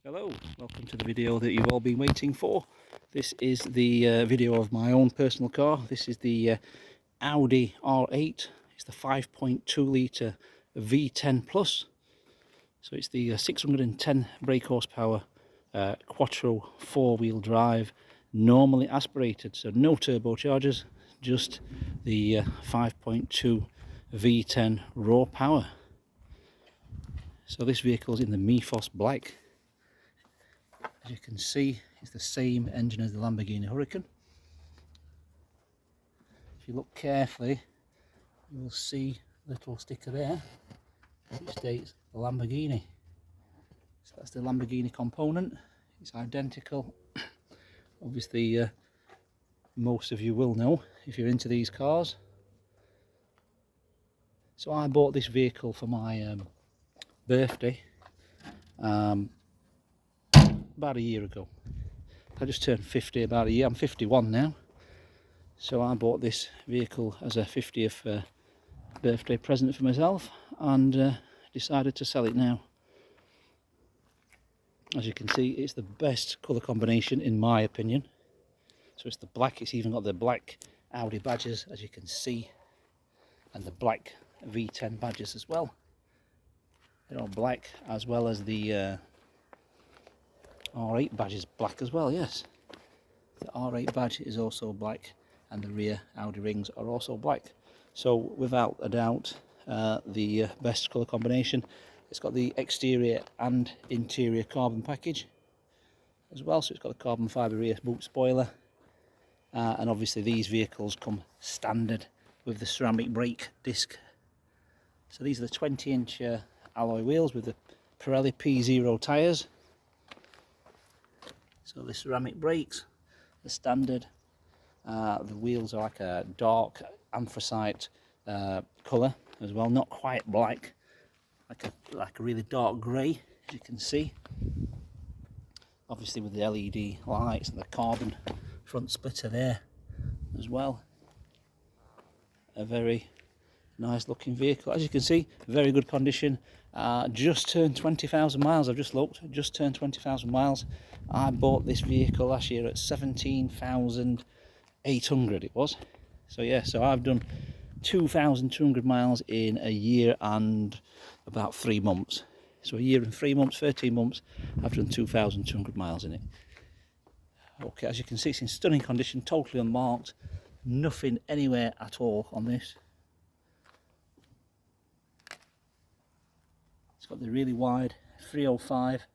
Hello, welcome to the video that you've all been waiting for. This is the video of my own personal car. This is the Audi R8. It's the 5.2 litre V10 Plus. So it's the 610 brake horsepower quattro four-wheel drive, normally aspirated, so no turbochargers, just the 5.2 V10 raw power. So this vehicle is in the Mythos Black. As you can see, it's the same engine as the Lamborghini Huracan. If you look carefully, you will see a little sticker there which states Lamborghini. So that's the Lamborghini component. It's identical. Obviously, most of you will know if you're into these cars. So I bought this vehicle for my birthday about a year ago. I just turned 50 about a year. I'm 51 now. So I bought this vehicle as a 50th birthday present for myself and decided to sell it now. As you can see, it's the best colour combination in my opinion. So it's the black, it's even got the black Audi badges, as you can see, and the black V10 badges as well. They're all black, as well as the R8 badge is black as well, yes. The R8 badge is also black, and the rear Audi rings are also black. So without a doubt, the best colour combination. It's got the exterior and interior carbon package as well, so it's got a carbon fibre rear boot spoiler, and obviously these vehicles come standard with the ceramic brake disc. So these are the 20-inch alloy wheels with the Pirelli P0 tyres. So the ceramic brakes, the standard. The wheels are like a dark anthracite colour as well, not quite black, like a really dark grey, as you can see. Obviously with the LED lights and the carbon front splitter there as well. A very nice looking vehicle, as you can see, very good condition. Just turned 20,000 miles. I've just looked, just turned 20,000 miles. I bought this vehicle last year at 17,800 it was. So yeah, so I've done 2,200 miles in a year and about 3 months. So a year and 3 months, 13 months, I've done 2,200 miles in it. Okay, as you can see, it's in stunning condition, totally unmarked, nothing anywhere at all on this. It's got the really wide 305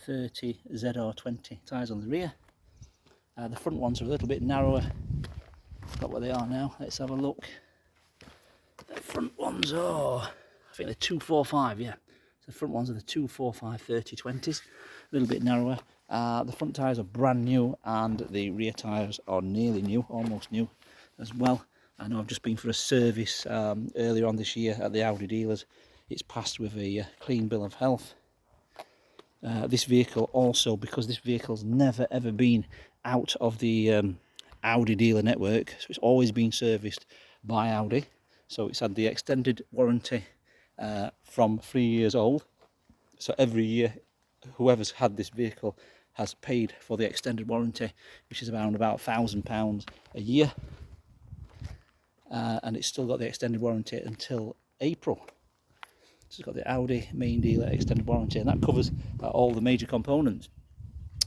30 ZR20 tyres on the rear. The front ones are a little bit narrower. Got what they are now. Let's have a look. The front ones are, I think they're 245, yeah. So the front ones are the 245 30/20s, a little bit narrower. The front tyres are brand new and the rear tyres are nearly new, almost new as well. I know I've just been for a service earlier on this year at the Audi dealers. It's passed with a clean bill of health. This vehicle also, because this vehicle's never ever been out of the Audi dealer network, so it's always been serviced by Audi. So it's had the extended warranty from 3 years old. So every year, whoever's had this vehicle has paid for the extended warranty, which is around about £1,000 a year. And it's still got the extended warranty until April. So it's got the Audi main dealer extended warranty, and that covers all the major components.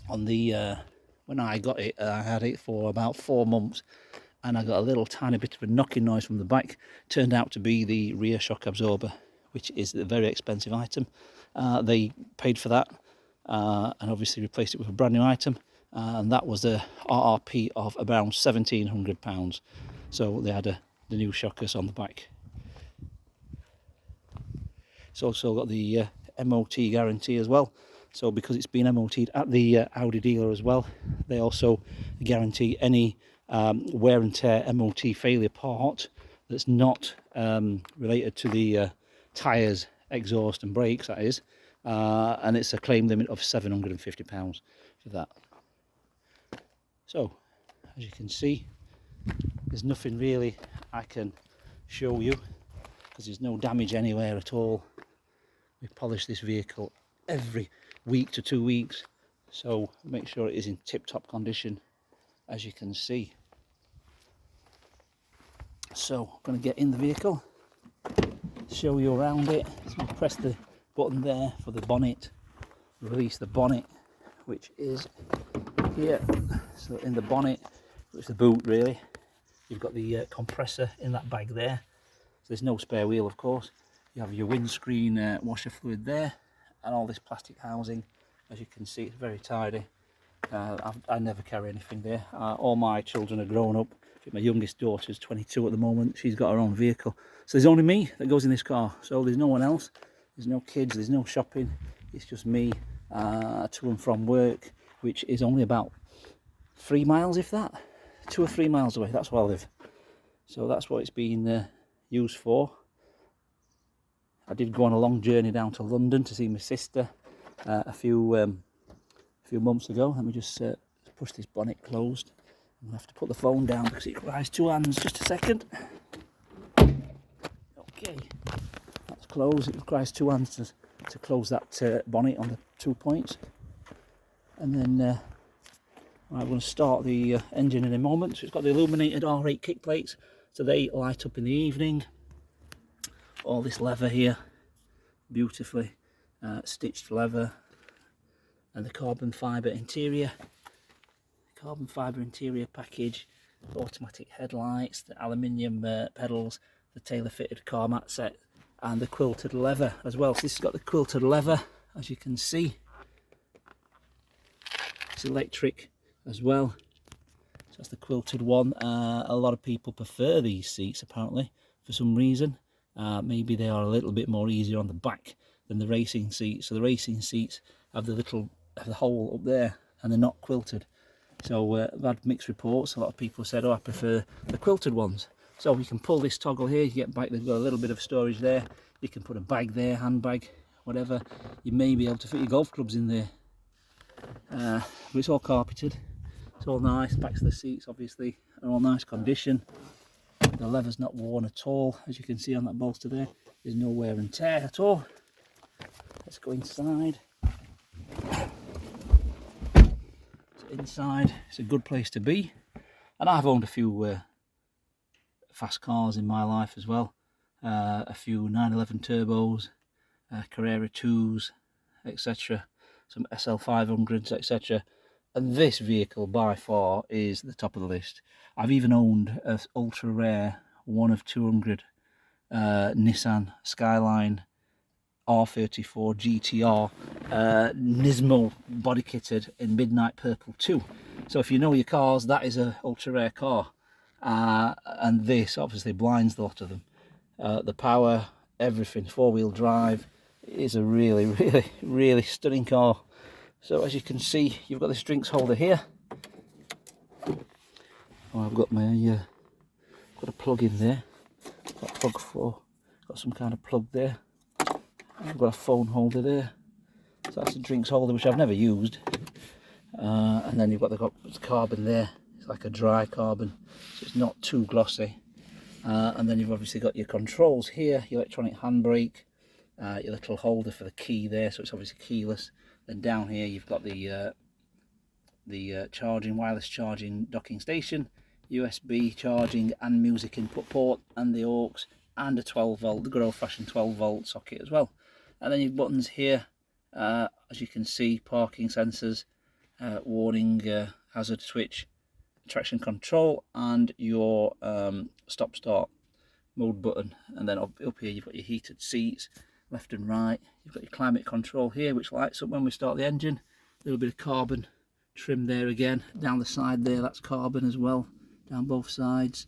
On the when I got it, I had it for about 4 months, and I got a little tiny bit of a knocking noise from the back. Turned out to be the rear shock absorber, which is a very expensive item. They paid for that, and obviously replaced it with a brand new item, and that was a RRP of around £1,700. So they had the new shockers on the back. It's also got the MOT guarantee as well. So because it's been MOT'd at the Audi dealer as well, they also guarantee any wear and tear MOT failure part that's not related to the tyres, exhaust and brakes, that is. And it's a claim limit of £750 for that. So, as you can see, there's nothing really I can show you because there's no damage anywhere at all. We polish this vehicle every week to 2 weeks, so make sure it is in tip-top condition, as you can see. So I'm going to get in the vehicle, show you around it. So you press the button there for the bonnet, release the bonnet, which is here. So in the bonnet, which is the boot really, you've got the compressor in that bag there. So there's no spare wheel, of course. You have your windscreen washer fluid there, and all this plastic housing. As you can see, it's very tidy. I never carry anything there. All my children are grown up. My youngest daughter is 22 at the moment. She's got her own vehicle. So there's only me that goes in this car. So there's no one else. There's no kids, there's no shopping. It's just me to and from work, which is only about 3 miles, if that. 2 or 3 miles away, that's where I live. So that's what it's been used for. I did go on a long journey down to London to see my sister a few months ago. Let me just push this bonnet closed. I'm going to have to put the phone down because it requires 2 hands. Just a second. Okay, that's closed. It requires 2 hands to close that bonnet on the 2 points. And then I'm going to start the engine in a moment. So it's got the illuminated R8 kick plates, so they light up in the evening. All this leather here, beautifully stitched leather, and the carbon fibre interior. Carbon fibre interior package, automatic headlights, the aluminium pedals, the tailor fitted car mat set, and the quilted leather as well. So this has got the quilted leather, as you can see. It's electric as well. So that's the quilted one. A lot of people prefer these seats apparently for some reason. Maybe they are a little bit more easier on the back than the racing seats. So the racing seats have the hole up there, and they're not quilted. So I've had mixed reports. A lot of people said, oh, I prefer the quilted ones. So you can pull this toggle here, you get back, they've got a little bit of storage there. You can put a bag there, handbag, whatever. You may be able to fit your golf clubs in there. But it's all carpeted. It's all nice. Backs of the seats obviously are all nice condition. The leather's not worn at all, as you can see on that bolster there. There's no wear and tear at all. Let's go inside. So inside, it's a good place to be. And I've owned a few fast cars in my life as well. A few 911 turbos, Carrera 2s, etc. Some SL500s, etc. And this vehicle by far is the top of the list. I've even owned an ultra rare 1 of 200 Nissan Skyline R34 GTR Nismo body kitted in midnight purple too. So if you know your cars, that is a ultra rare car. And this obviously blinds a lot of them. The power, everything, 4-wheel drive. It is a really, really, really stunning car. So as you can see, you've got this drinks holder here. Oh, I've got my got a plug in there. Got some kind of plug there. I've got a phone holder there. So that's a drinks holder which I've never used. And then you've got the carbon there. It's like a dry carbon, so it's not too glossy. And then you've obviously got your controls here, your electronic handbrake, your little holder for the key there, so it's obviously keyless. Then down here you've got the charging, wireless charging docking station, USB charging and music input port, and the aux, and a 12 volt, the good old fashioned 12 volt socket as well. And then your buttons here, as you can see, parking sensors, warning, hazard switch, traction control, and your stop start mode button. And then up here you've got your heated seats left and right. You've got your climate control here, which lights up when we start the engine. A little bit of carbon trim there again. Down the side there, that's carbon as well, down both sides.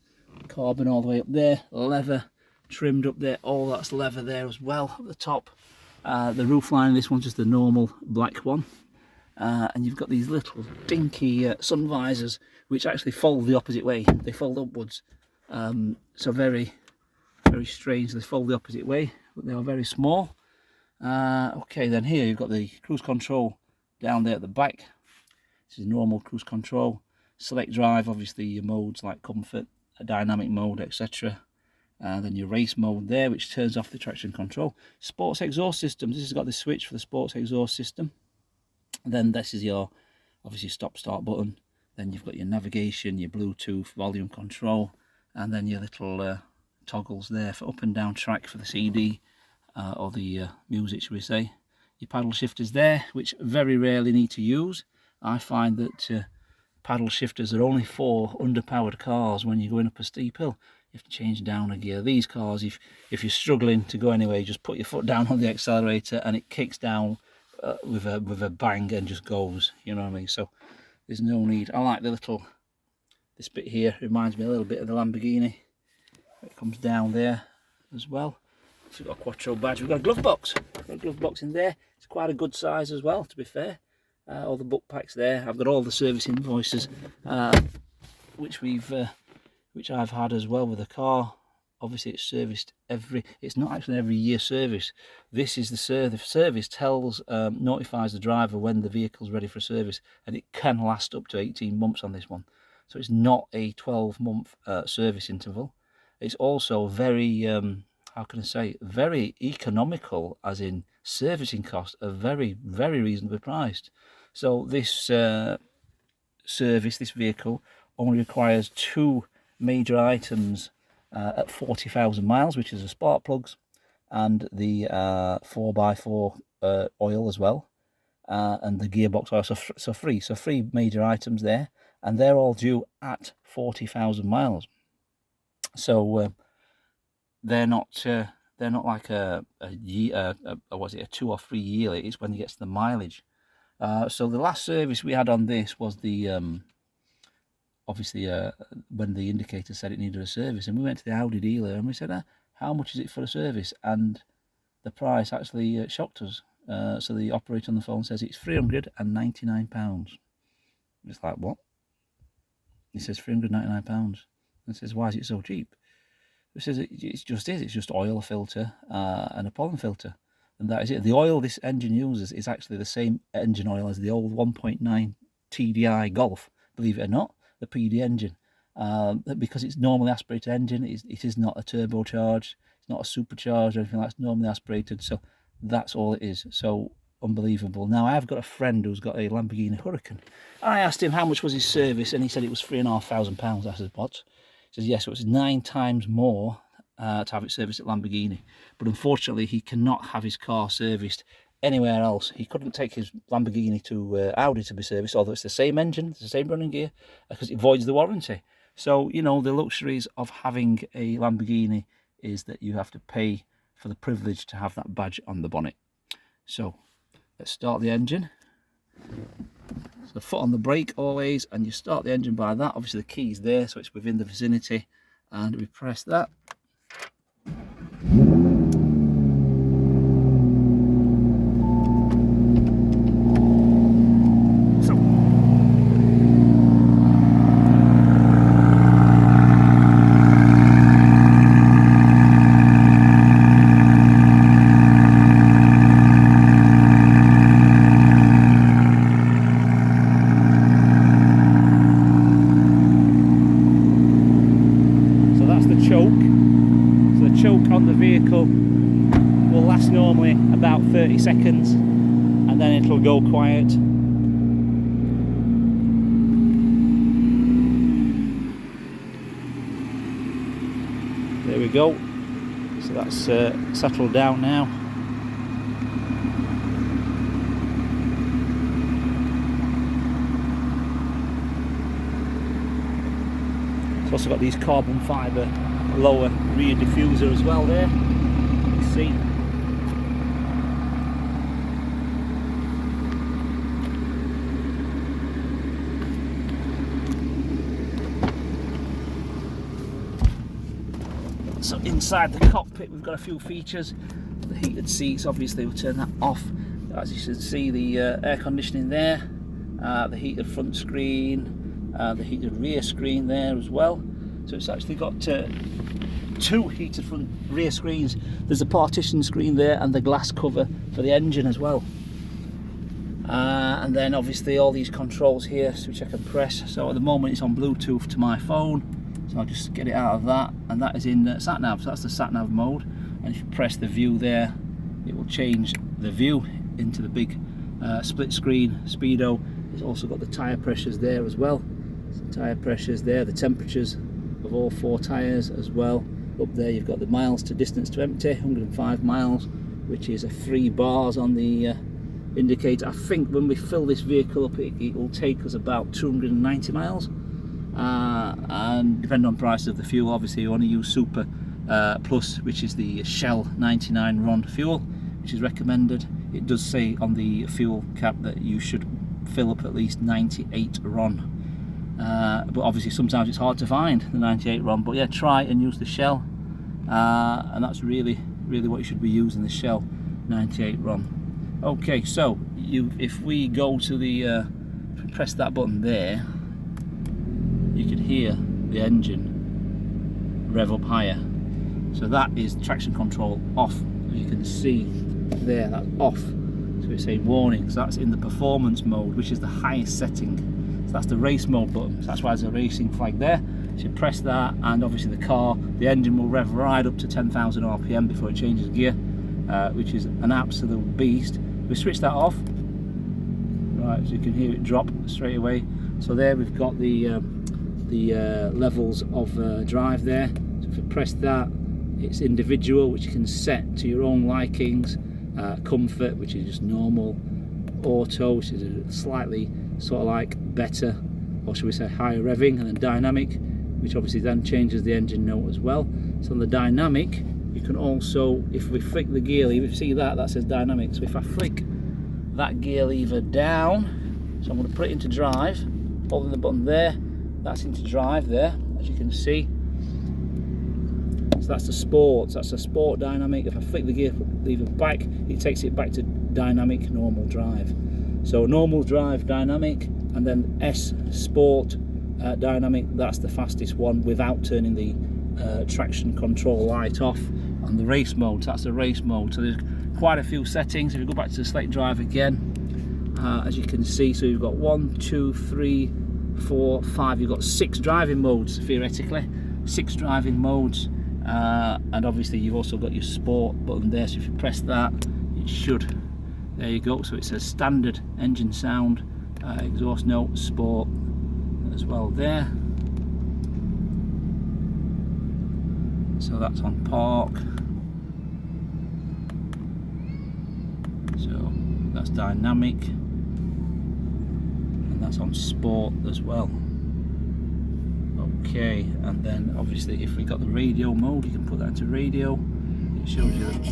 Carbon all the way up there. Leather trimmed up there, all that's leather there as well at the top. The roof line, this one's just the normal black one. And you've got these little dinky sun visors which actually fold the opposite way. They fold upwards. So very, very strange. They fold the opposite way, but they are very small. Okay, then here you've got the cruise control down there at the back. This is normal cruise control. Select drive, obviously your modes like comfort, a dynamic mode, etc. And then your race mode there, which turns off the traction control. Sports exhaust system. This has got the switch for the sports exhaust system. Then this is your obviously stop start button. Then you've got your navigation, your Bluetooth, volume control, and then your little toggles there for up and down track for the CD or the music, should we say. Your paddle shifters there, which very rarely need to use. I find that paddle shifters are only for underpowered cars when you're going up a steep hill. You have to change down a gear. These cars, if you're struggling to go anywhere, you just put your foot down on the accelerator and it kicks down with a bang and just goes, you know what I mean? So there's no need. I like this bit here, reminds me a little bit of the Lamborghini. It comes down there as well. So we've got a Quattro badge. We've got a glove box. We've got a glove box in there. It's quite a good size as well, to be fair. All the book packs there. I've got all the service invoices, which I've had as well with the car. Obviously, it's serviced it's not actually every year service. This is the service tells, notifies the driver when the vehicle's ready for service, and it can last up to 18 months on this one. So it's not a 12-month service interval. It's also very, how can I say, very economical, as in servicing costs are very, very reasonably priced. So this this vehicle only requires 2 major items at 40,000 miles, which is the spark plugs and the 4x4 oil as well, and the gearbox oil. So 3 major items there, and they're all due at 40,000 miles. So they're not like a 2 or 3 yearly. It's when you get to the mileage. So the last service we had on this was the obviously when the indicator said it needed a service, and we went to the Audi dealer and we said, how much is it for a service? And the price actually shocked us. So the operator on the phone says it's £399. It's like, what? He says £399. And says, why is it so cheap? He says it's just oil, a filter, and a pollen filter, and that is it. The oil this engine uses is actually the same engine oil as the old 1.9 TDI Golf, believe it or not, the PD engine, because it's normally aspirated engine. It is not a turbocharged, it's not a supercharged or anything like that. It's normally aspirated, so that's all it is. So unbelievable. Now I've got a friend who's got a Lamborghini Huracan. I asked him how much was his service, and he said it was £3,500. I said, what? He says, yes, so it's 9 times more to have it serviced at Lamborghini. But unfortunately, he cannot have his car serviced anywhere else. He couldn't take his Lamborghini to Audi to be serviced, although it's the same engine, it's the same running gear, because it voids the warranty. So, you know, the luxuries of having a Lamborghini is that you have to pay for the privilege to have that badge on the bonnet. So let's start the engine. So foot on the brake always, and you start the engine by that. Obviously the key's there, so it's within the vicinity, and we press that. Choke on the vehicle will last normally about 30 seconds and then it'll go quiet. There we go. So that's settled down now. It's also got these carbon fibre lower rear diffuser as well there, you see. So inside the cockpit we've got a few features. The heated seats, obviously we'll turn that off. As you can see, the air conditioning there, the heated front screen, the heated rear screen there as well. So it's actually got 2 heated front rear screens. There's a partition screen there and the glass cover for the engine as well. And then obviously all these controls here, which I can press. So at the moment it's on Bluetooth to my phone. So I'll just get it out of that, and that is in sat nav. So that's the sat nav mode. And if you press the view there, it will change the view into the big split screen speedo. It's also got the tyre pressures there as well. So tyre pressures there, the temperatures of all 4 tyres as well. Up there you've got the miles to distance to empty, 105 miles, which is 3 bars on the indicator. I think when we fill this vehicle up, it will take us about 290 miles. And depending on price of the fuel, obviously you want to use Super Plus, which is the Shell 99 RON fuel, which is recommended. It does say on the fuel cap that you should fill up at least 98 RON. But obviously sometimes it's hard to find the 98 RON, but yeah, try and use the Shell, and that's really what you should be using, the Shell 98 RON. Okay, so if we go to the press that button there, you can hear the engine rev up higher. So that is traction control off. As you can see there, that's off. So it's saying warning. So that's in the performance mode, which is the highest setting. So that's the race mode button. So that's why there's a racing flag there. So you press that, and obviously the engine will rev right up to 10,000 RPM before it changes gear, which is an absolute beast. We switch that off, right? So you can hear it drop straight away. So there we've got the levels of drive there. So if you press that, it's individual, which you can set to your own likings. Comfort, which is just normal. Auto, which is a slightly sort of like better, or should we say higher revving, and then dynamic, which obviously then changes the engine note as well. So on the dynamic, you can also, if we flick the gear lever, if you see that says dynamic. So if I flick that gear lever down, so I'm going to put it into drive, holding the button there, that's into drive there, as you can see. So that's the sport, dynamic. If I flick the gear lever back, it takes it back to dynamic normal drive. So normal drive dynamic, and then S sport dynamic, that's the fastest one without turning the traction control light off. On the race mode, so that's the race mode. So there's quite a few settings. If you go back to the select drive again, as you can see, so you've got 1, 2, 3, 4, 5, you've got 6 driving modes theoretically, 6 driving modes. And obviously you've also got your sport button there, so if you press that, it should, there you go. So it says standard engine sound, exhaust note, sport as well there. So that's on park, so that's dynamic, and that's on sport as well. Okay, and then obviously if we got the radio mode, you can put that into radio. It shows you that.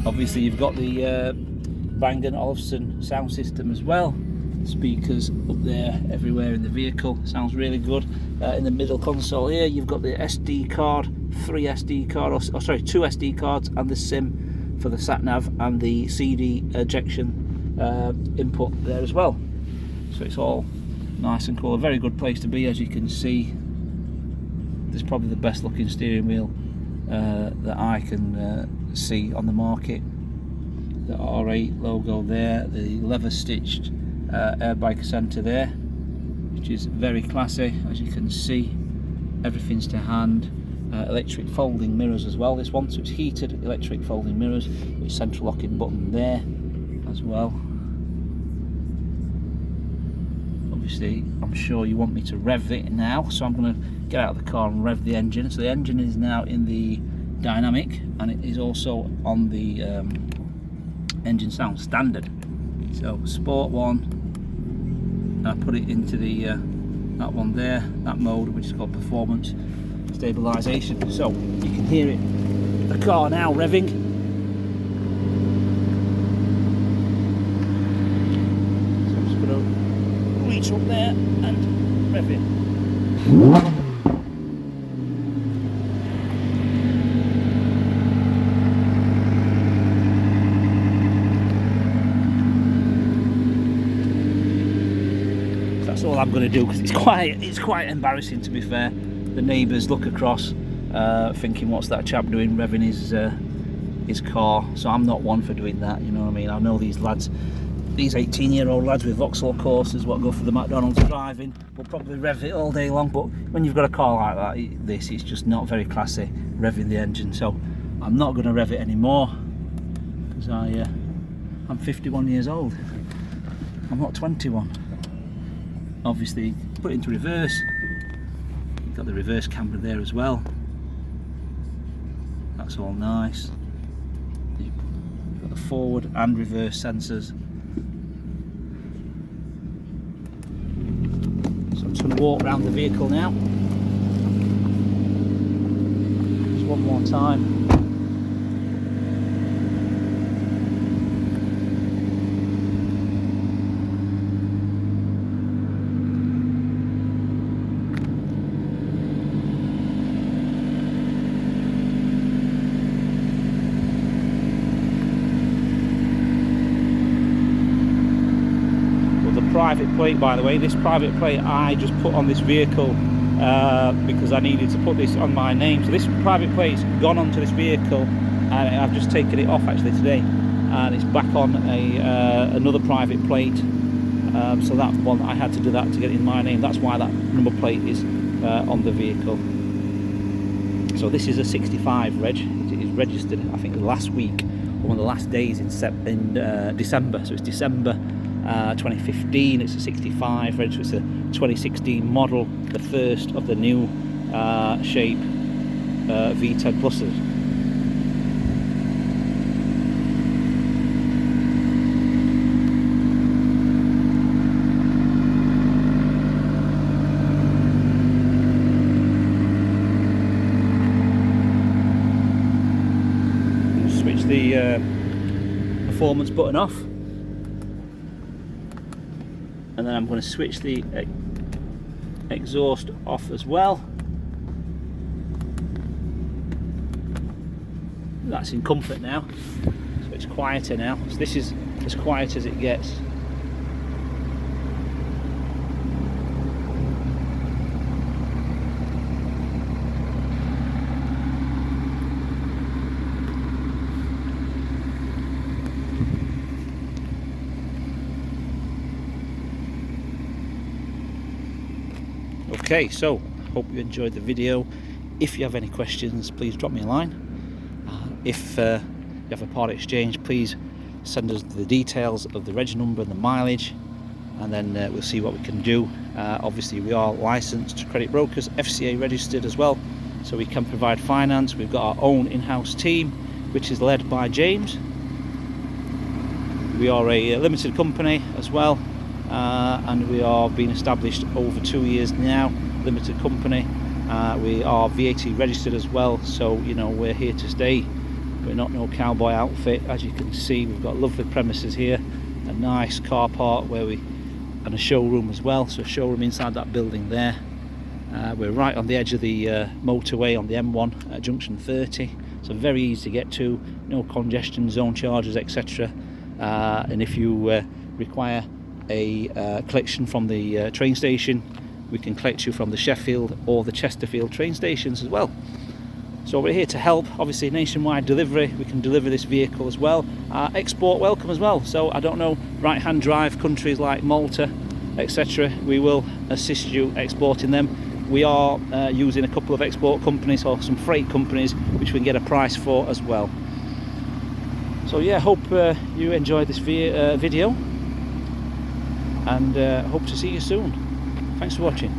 Obviously you've got the Bang & Olufsen sound system as well. Speakers up there everywhere in the vehicle, sounds really good. In the middle console here you've got the SD card, 3 SD card, or sorry, 2 SD cards, and the SIM for the sat nav, and the CD ejection input there as well. So it's all nice and cool. A very good place to be, as you can see. This is probably the best looking steering wheel that I can see on the market. The R8 logo there, the leather stitched airbag centre there, which is very classy, as you can see. Everything's to hand. Electric folding mirrors as well, this one, so it's heated electric folding mirrors with central locking button there as well. Obviously I'm sure you want me to rev it now, so I'm going to get out of the car and rev the engine. So the engine is now in the dynamic, and it is also on the engine sound standard. So sport one, and I put it into the that one there, that mode, which is called performance stabilization. So you can hear it, the car now revving. So I'm just going to reach up there and rev it. That's all I'm going to do, because it's quite embarrassing, to be fair. The neighbours look across thinking, what's that chap doing revving his car? So I'm not one for doing that, you know what I mean? I know these lads, these 18-year-old lads with Vauxhall courses, what go for the McDonald's driving, will probably rev it all day long. But when you've got a car like that, this is just not very classy, revving the engine. So I'm not going to rev it anymore, because I'm 51 years old. I'm not 21. Obviously, put it into reverse. You've got the reverse camera there as well. That's all nice. You've got the forward and reverse sensors. So I'm just going to walk around the vehicle now. Just one more time. Private plate, by the way, this private plate I just put on this vehicle because I needed to put this on my name. So this private plate's gone onto this vehicle and I've just taken it off actually today, and it's back on another private plate. So that one, I had to do that to get it in my name. That's why that number plate is on the vehicle. So this is a 65 reg. It is registered, I think, last week, or one of the last days in December. So it's December 2015. It's a 65 reg, so it's a 2016 model, the first of the new shape V10 pluses. Switch the performance button off. And then I'm going to switch the exhaust off as well. That's in comfort now, so it's quieter now. So this is as quiet as it gets. Okay, so hope you enjoyed the video. If you have any questions, please drop me a line. If you have a part exchange, please send us the details of the reg number and the mileage, and then we'll see what we can do. Obviously we are licensed credit brokers, FCA registered as well, so we can provide finance. We've got our own in-house team, which is led by James. We are a limited company as well. And we are being established over 2 years now, limited company. We are VAT registered as well, so you know we're here to stay. We're not no cowboy outfit. As you can see, we've got lovely premises here, a nice car park and a showroom as well. So a showroom inside that building there. We're right on the edge of the motorway on the M1 at junction 30, so very easy to get to. No congestion zone charges, etc. And if you require a collection from the train station, we can collect you from the Sheffield or the Chesterfield train stations as well. So we're here to help. Obviously nationwide delivery, we can deliver this vehicle as well. Export welcome as well, so I don't know, right hand drive countries like Malta, etc., we will assist you exporting them. We are using a couple of export companies or some freight companies which we can get a price for as well. So yeah, hope you enjoyed this video, and hope to see you soon. Thanks for watching.